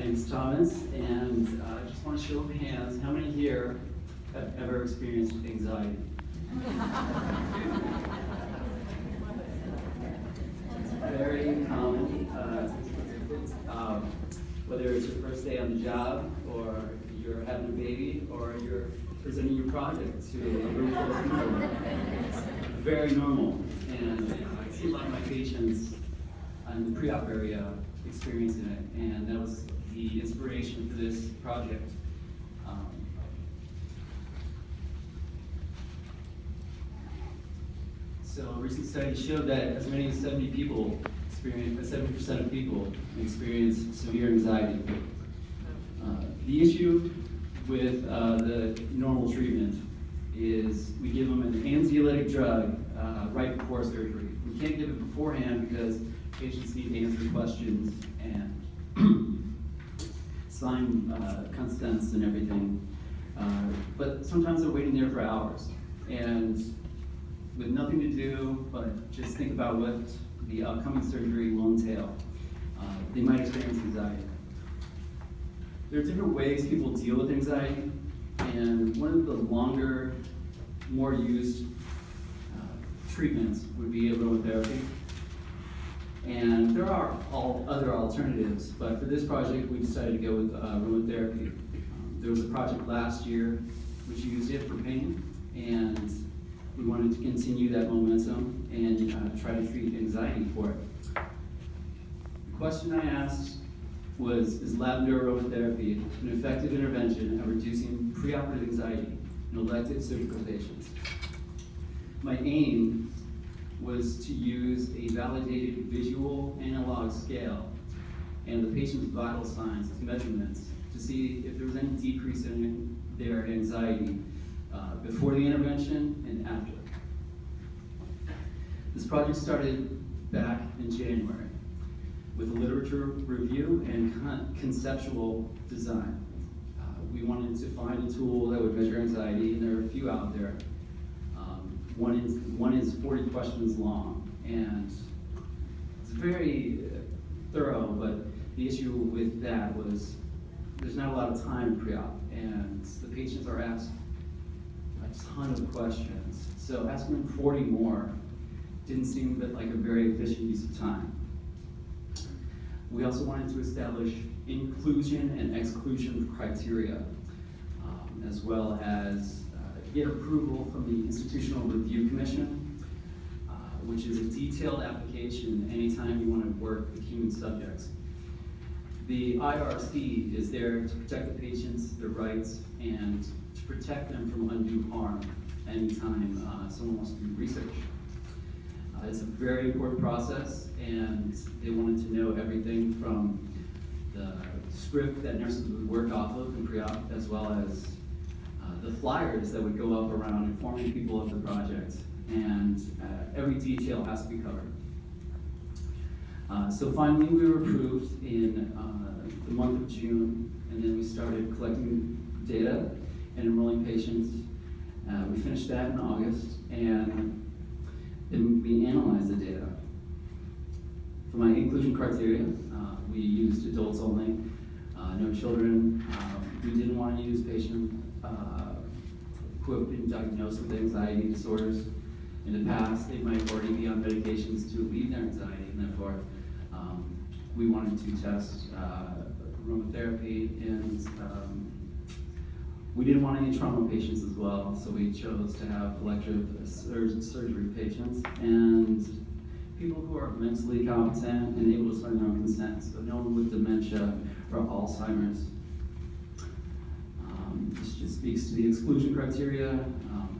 name's Thomas, and I just want to show of hands, how many here have ever experienced anxiety? Very common, whether it's your first day on the job, or you're having a baby, or you're presenting your project to a room full of people. It's very normal, and I see a lot of my patients in the pre-op area experiencing it, and that was the inspiration for this project. So a recent study showed that as many as 70% of people experience severe anxiety. The issue with the normal treatment is we give them an anxiolytic drug right before surgery. We can't give it beforehand because patients need to answer questions and sign consents and everything. But sometimes they're waiting there for hours, and with nothing to do but just think about what the upcoming surgery will entail, they might experience anxiety. There are different ways people deal with anxiety, and one of the longer, more used treatments would be aromatherapy. And there are other alternatives, but for this project, we decided to go with aromatherapy. There was a project last year which used it for pain, and we wanted to continue that momentum and try to treat anxiety for it. The question I asked was, is lavender aromatherapy an effective intervention at reducing preoperative anxiety in elective surgical patients? My aim was to use a validated visual analog scale and the patient's vital signs as measurements to see if there was any decrease in their anxiety before the intervention and after. This project started back in January with a literature review and conceptual design. We wanted to find a tool that would measure anxiety, and there are a few out there. One is 40 questions long, and it's very thorough, but the issue with that was there's not a lot of time pre-op, and the patients are asked a ton of questions. So asking them 40 more didn't seem like a very efficient use of time. We also wanted to establish inclusion and exclusion criteria, as well as get approval from the Institutional Review Commission, which is a detailed application anytime you want to work with human subjects. The IRC is there to protect the patients, their rights, and to protect them from undue harm anytime someone wants to do research. It's a very important process, and they wanted to know everything from the script that nurses would work off of in pre-op, as well as the flyers that would go up around informing people of the project, and every detail has to be covered. So finally we were approved in the month of June, and then we started collecting data and enrolling patients. We finished that in August, and then we analyzed the data. For my inclusion criteria, we used adults only, no children. We didn't want to use patients who have been diagnosed with anxiety disorders in the past. They might already be on medications to relieve their anxiety, and therefore we wanted to test aromatherapy, and we didn't want any trauma patients as well, so we chose to have elective surgery patients and people who are mentally competent and able to sign their own consent, so no one with dementia or Alzheimer's. This just speaks to the exclusion criteria.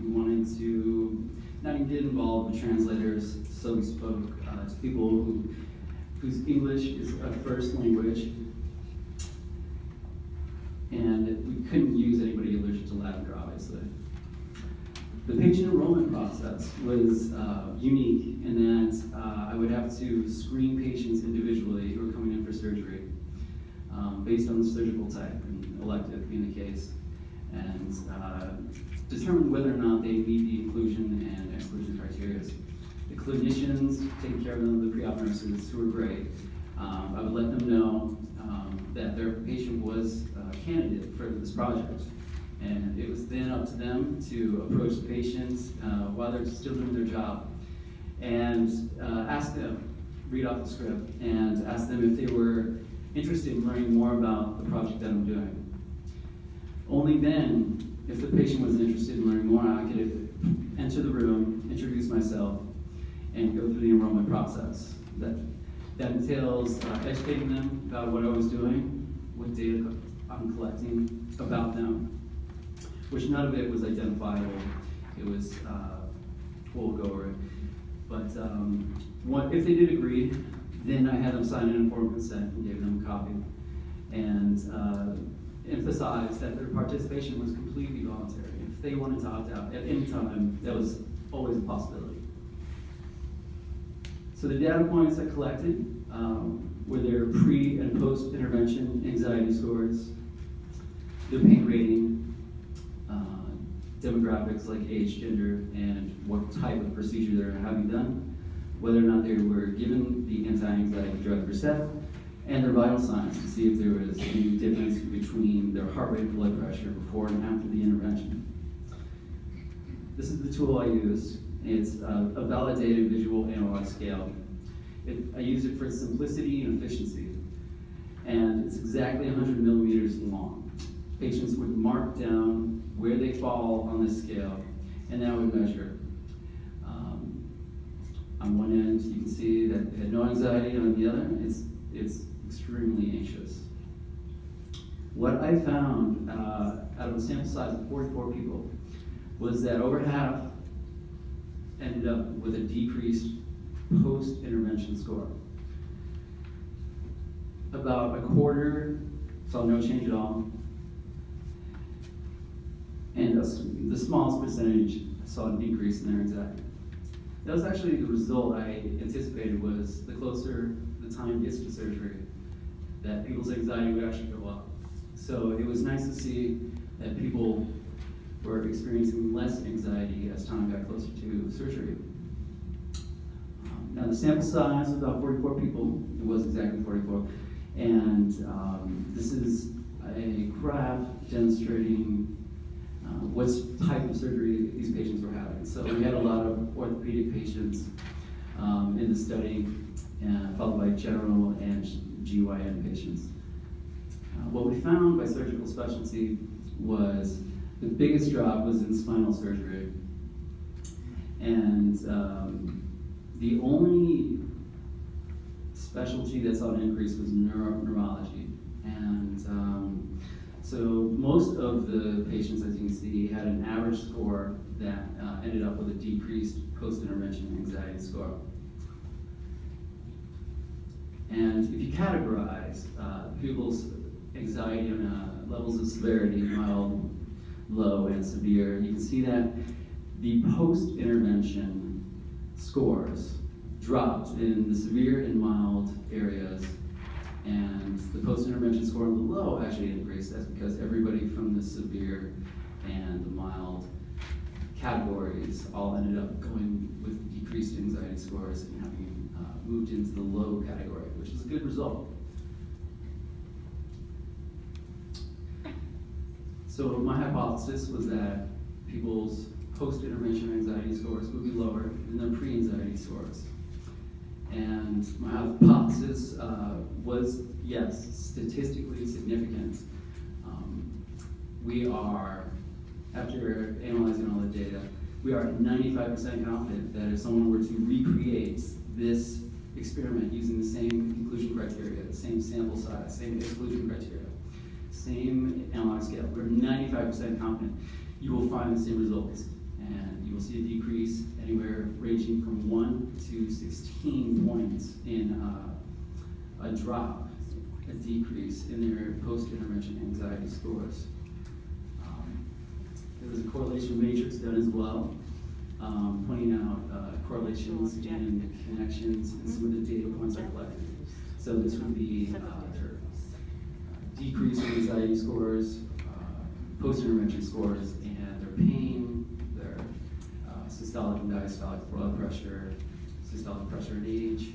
We wanted to, that did involve the translators, so we spoke to people whose English is a first language, and we couldn't use anybody allergic to lavender, obviously. The patient enrollment process was unique in that I would have to screen patients individually who were coming in for surgery based on the surgical type and elective being the case, and determine whether or not they meet the inclusion and exclusion criteria. The clinicians taking care of them, the pre-op nurses, who were great, I would let them know that their patient was a candidate for this project. And it was then up to them to approach the patients while they're still doing their job and ask them, read off the script, and ask them if they were interested in learning more about the project that I'm doing. Only then, if the patient was interested in learning more, I could enter the room, introduce myself, and go through the enrollment process. That entails educating them about what I was doing, what data I'm collecting about them, which none of it was identifiable. It was, we'll go over it. But if they did agree, then I had them sign an informed consent and gave them a copy, and emphasized that their participation was completely voluntary. If they wanted to opt out at any time, that was always a possibility. So the data points I collected were their pre and post intervention anxiety scores, their pain rating, demographics like age, gender, and what type of procedure they're having done, whether or not they were given the anti-anxiety drug Versed, and their vital signs to see if there was any difference between their heart rate and blood pressure before and after the intervention. This is the tool I use. It's a validated visual analog scale. I use it for its simplicity and efficiency, and it's exactly 100 millimeters long. Patients would mark down where they fall on this scale, and that would measure. On one end, you can see that they had no anxiety, and on the other, it's extremely anxious. What I found out of a sample size of 44 people was that over half ended up with a decreased post-intervention score. About a quarter saw no change at all, and the smallest percentage saw a decrease in their anxiety. That was actually the result I anticipated, was the closer the time gets to surgery, that people's anxiety would actually go up. So it was nice to see that people were experiencing less anxiety as time got closer to surgery. Now the sample size was about 44 people. It was exactly 44. And this is a graph demonstrating what type of surgery these patients were having. So we had a lot of orthopedic patients in the study, followed by general and GYN patients. What we found by surgical specialty was the biggest drop was in spinal surgery. And the only specialty that saw an increase was neurology. And so most of the patients, as you can see, had an average score that ended up with a decreased post-intervention anxiety score. And if you categorize people's anxiety on levels of severity, mild, low, and severe, you can see that the post-intervention scores dropped in the severe and mild areas, and the post-intervention score on the low actually increased. That's because everybody from the severe and the mild categories all ended up going with decreased anxiety scores and having moved into the low category, which is a good result. So my hypothesis was that people's post-intervention anxiety scores would be lower than their pre-anxiety scores. And my hypothesis was, yes, statistically significant. We are, after analyzing all the data, we are 95% confident that if someone were to recreate this experiment using the same inclusion criteria, the same sample size, same exclusion criteria, same analog scale, we're 95% confident you will find the same results. And you will see a decrease anywhere ranging from 1 to 16 points in a drop, a decrease in their post-intervention anxiety scores. There was a correlation matrix done as well, pointing out correlations and connections and some of the data points I collected. So this would be their decrease in anxiety scores, post-intervention scores, and their pain, their systolic and diastolic blood pressure, systolic pressure and age,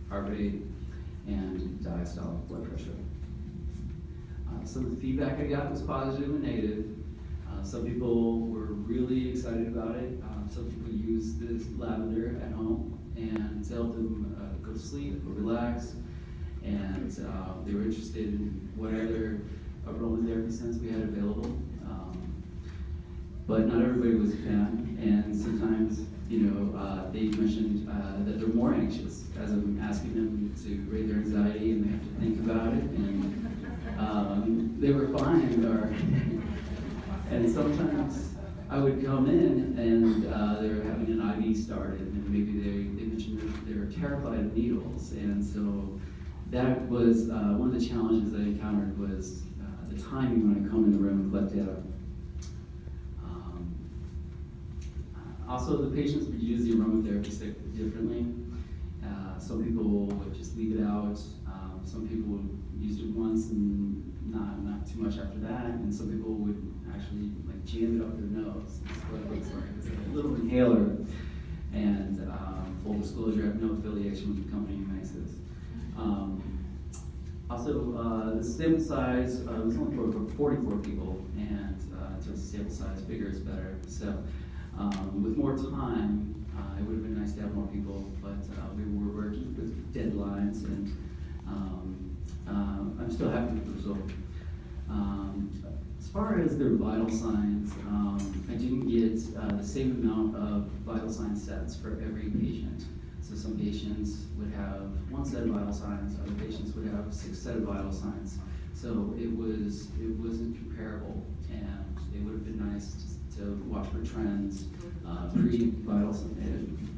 heart rate, and diastolic blood pressure. Some of the feedback I got was positive and negative. Some people were really excited about it. Some people used this lavender at home and to help them go to sleep or relax. And they were interested in what other aromatherapy scents we had available. But not everybody was a fan, and sometimes, they mentioned that they're more anxious as I'm asking them to rate their anxiety, and they have to think about it, and they were fine. And sometimes I would come in, and they were having an IV started, and maybe they mentioned that they were terrified of needles, and so that was one of the challenges I encountered was the timing when I come in the room and collect data. Also, the patients would use the aromatherapy stick differently. Some people would just leave it out. Some people used it once and not too much after that. And some people would actually jam it up their nose. That's what it looks like. It's a little inhaler. And full disclosure, I have no affiliation with the company who makes this. Also, the sample size was only for 44 people, and in terms of sample size, bigger is better. So, with more time, it would have been nice to have more people, but we were working with deadlines, and I'm still happy with the result. As far as their vital signs, I didn't get the same amount of vital sign sets for every patient. So some patients would have one set of vital signs, other patients would have 6 sets of vital signs. So it wasn't comparable, and it would have been nice to watch for trends,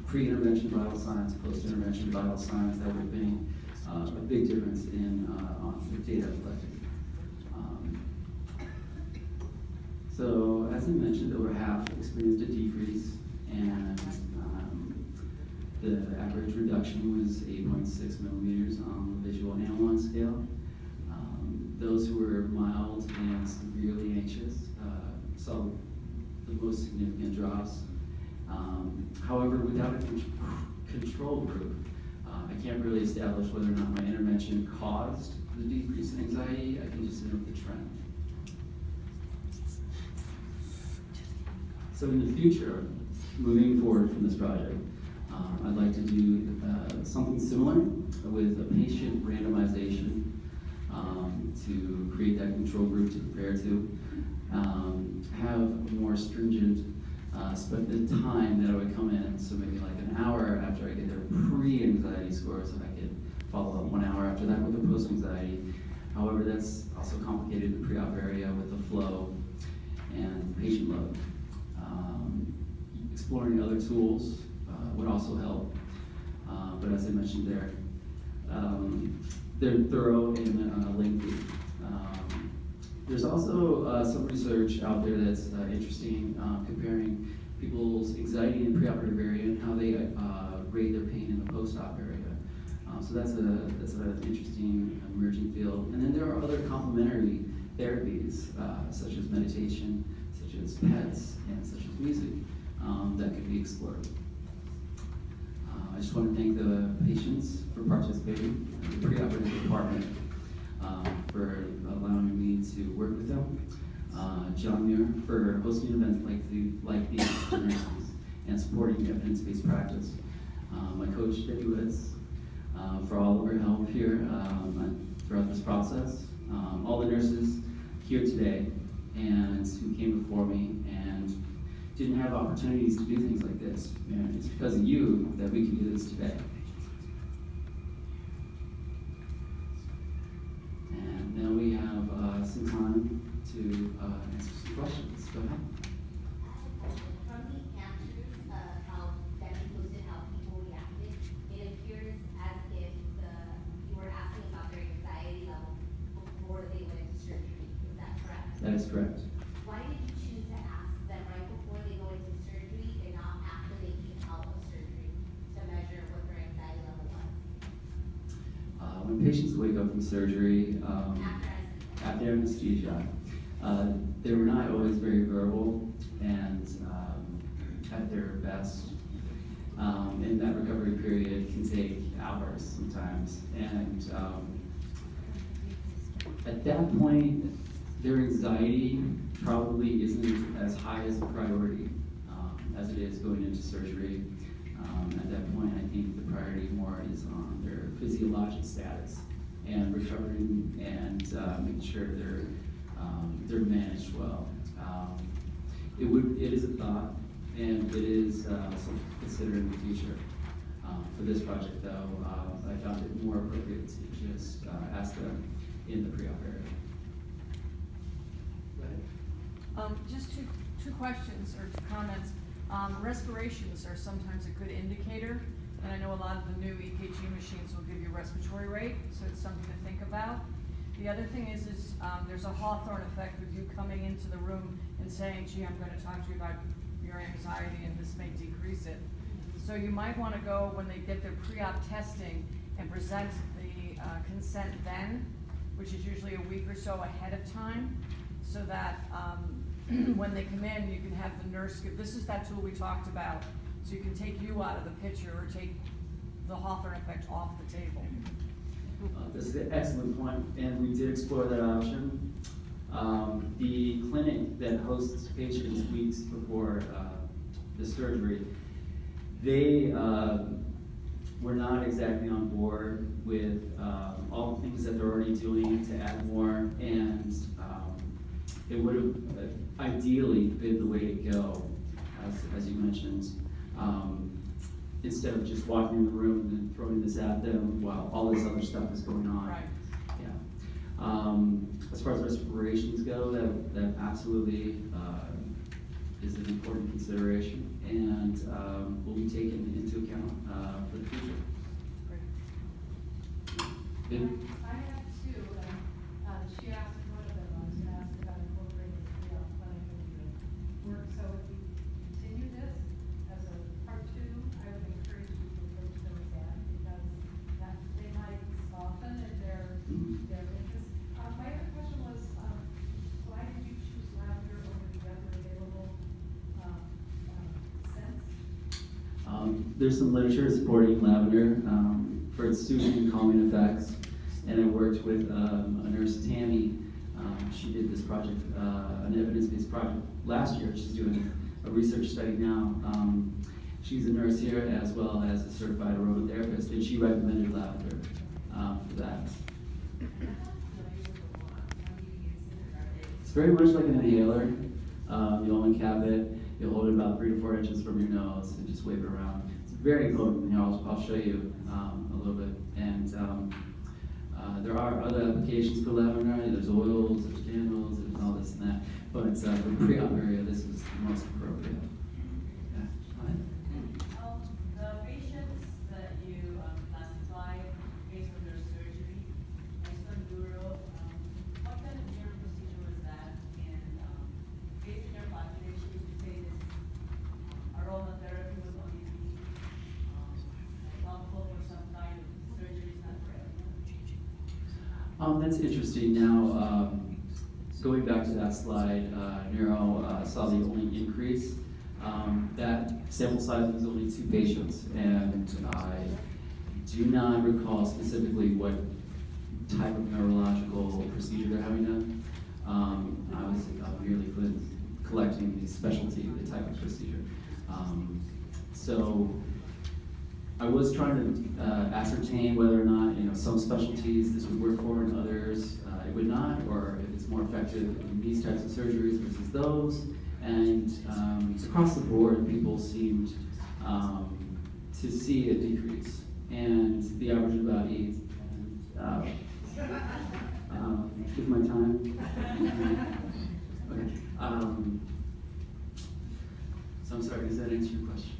pre-intervention vital signs, post-intervention vital signs. That would have been a big difference in the data collected. So as I mentioned, over half experienced a decrease, and the average reduction was 8.6 millimeters on the visual analog scale. Those who were mild and severely anxious saw the most significant drops. However, without a control group, I can't really establish whether or not my intervention caused the decrease in anxiety. I can just note the trend. So in the future, moving forward from this project, I'd like to do something similar with a patient randomization to create that control group to compare to. Have a more stringent split the time that I would come in, so maybe like an hour after I get their pre-anxiety score, so I could follow up 1 hour after that with the post-anxiety. However, that's also complicated in the pre-op area with the flow and patient load. Exploring other tools would also help, but as I mentioned there, they're thorough and lengthy. There's also some research out there that's interesting, comparing people's anxiety in the preoperative area and how they rate their pain in the post-op area. So that's an interesting emerging field. And then there are other complementary therapies, such as meditation, such as pets, and such as music, that could be explored. I just want to thank the patients for participating, the preoperative department for allowing me to work with them, John Muir for hosting events like these for nurses and supporting evidence-based practice, my coach Debbie Witz for all of her help here throughout this process, all the nurses here today and who came before me and didn't have opportunities to do things like this. And it's because of you that we can do this today. And now we have some time to answer some questions. Go ahead. From the answers how that you posted how people reacted, it appears as if you were asking about their anxiety level before they went into surgery. Is that correct? That is correct. Why did you choose to ask them right before they go into surgery and not after they came out of surgery to measure what their anxiety level was? When patients wake up from surgery, after anesthesia, they were not always very verbal and at their best. And that recovery period can take hours sometimes. And At that point, their anxiety probably isn't as high as a priority as it is going into surgery. At that point, I think the priority more is on their physiologic status and recovering and making sure they're managed well. It is a thought, and it is something to consider in the future. For this project, though, I found it more appropriate to just ask them in the pre-op area. Just two questions or two comments. Respirations are sometimes a good indicator, and I know a lot of the new EKG machines will give you respiratory rate, so it's something to think about. The other thing is there's a Hawthorne effect with you coming into the room and saying, gee, I'm going to talk to you about your anxiety and this may decrease it. So you might want to go when they get their pre-op testing and present the consent then, which is usually a week or so ahead of time, so that when they come in, you can have the nurse give, this is that tool we talked about, so you can take you out of the picture or take the Hawthorne effect off the table. This is an excellent point, and we did explore that option. The clinic that hosts patients weeks before the surgery, they were not exactly on board with all the things that they're already doing to add more, and it would have ideally been the way to go, as you mentioned. Instead of just walking in the room and throwing this at them while all this other stuff is going on. Right. Yeah. As far as respirations go, that absolutely is an important consideration and will be taken into account for the future. Great. I have two, she asked, one of them was asked about incorporating the pre-op clinic into the work, so if we continue this as a part two, I would encourage you to approach them again, because that, they might soften in their interest. My other question was, why did you choose lavender over the other available, scents? There's some literature supporting lavender for its soothing and calming effects, and I worked with a nurse, Tammy. She did this project, an evidence-based project last year. She's doing a research study now. She's a nurse here as well as a certified aromatherapist, and she recommended lavender for that. It's very much like an inhaler. You'll uncap it, you'll hold it about 3 to 4 inches from your nose and just wave it around. It's very potent. Here, I'll show you a little bit. And there are other applications for lavender. There's oils, there's candles, there's all this and that. But for the pre-op area, this was the most appropriate. Yeah. Go ahead. The patients that you classified based on their surgery, based on neuro, what kind of neuro procedure was that? And based on your population, would you say this aromatherapy was only helpful for some kind of surgeries, not for everyone? That's interesting. Now, going back to that slide, neuro saw the only increase. That sample size was only 2 patients, and I do not recall specifically what type of neurological procedure they're having done. I was merely collecting the specialty, the type of procedure. So I was trying to ascertain whether or not, some specialties this would work for and others it would not, or if it's more effective in these types of surgeries versus those. And across the board, people seemed to see a decrease, and the average of about 8. Give my time. Okay. So I'm sorry, does that answer your question?